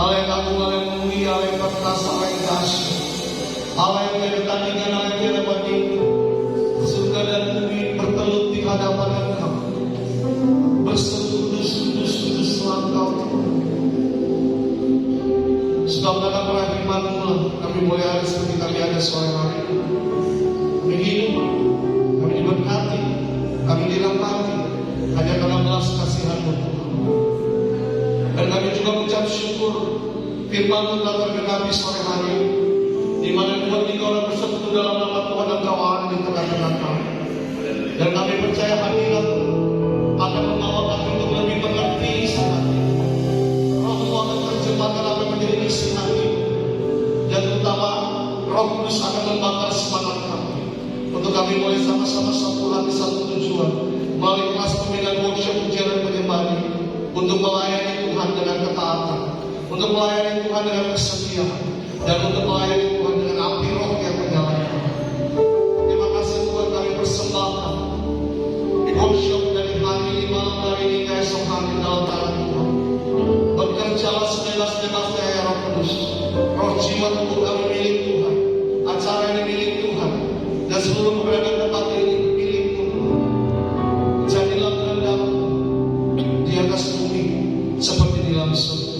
Allah yang agung, Allah yang mulia, Allah yang perkasa, Allah yang dahsyat, Allah yang tiada tandingan, Allah yang tiada banding. Surga dan bumi bertelut di hadapan Engkau, bersekudus-kudus Engkau. Sebab dalam rahmat-Mu kami boleh ada seperti kami ada sore hari. Kami hidup, kami diberkati, kami dirahmati hanya karena belas kasihan-Mu Tuhan. Dan kami juga mengucap syukur firman-Mu telah tergenapi sore hari, di mana 2-3 orang bersekutu dalam nama Tuhan dan Engkau ada di tengah-tengah kami. Dan kami percaya hadirat-Mu akan membawa kami untuk lebih mengerti isi hati. Roh-Mu akan terjemahkan apa yang menjadi isi hati. Dan terutama Roh Kudus akan membakar semangat kami untuk kami boleh sama-sama satu hati, satu tujuan melalui kelas pembinaan workshop ujian dan penyembahan untuk melayani Tuhan dengan ketaatan, untuk melayani Tuhan dengan kesetiaan, dan untuk melayani Tuhan dengan api roh yang menyala. Terima kasih Tuhan, kami persembahkan workshop dari hari ini, malam hari ini, esok hari dalam tangan Tuhan. Bekerjalah sebebas-bebasnya ya Roh Kudus. Roh jiwa tubuh kami milik Tuhan, acara ini milik Tuhan, dan seluruh keberadaan tempat ini milik Tuhan. Jadilah kehendak-Mu di atas bumi seperti di dalam surga.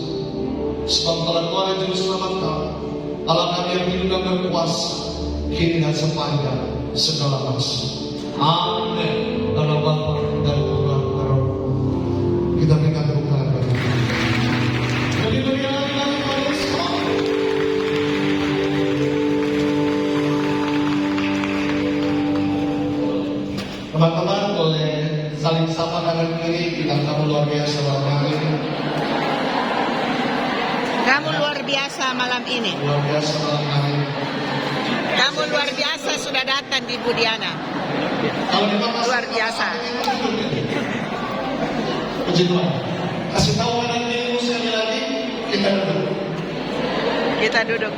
Sebab telah Tuhan yang juru selamat kami, Allah kami yang hidup dan berkuasa kini dan sepanjang segala masa. Amin. Dalam Bapa dan Putra dan Roh. Kita berikan tepuk tangan bagi Tuhan. Jadi berikan lagi pada Yesus. Teman-teman boleh saling sapa kanan kiri, bilang kamu luar biasa malam ini. Kamu luar biasa malam ini. Luar biasa malam ini. Kamu luar biasa sudah datang di Budiana. Kalau memang Luar biasa. Puji Tuhan. Kasih tahu kanan kiri sekali lagi, kita duduk. Kita duduk.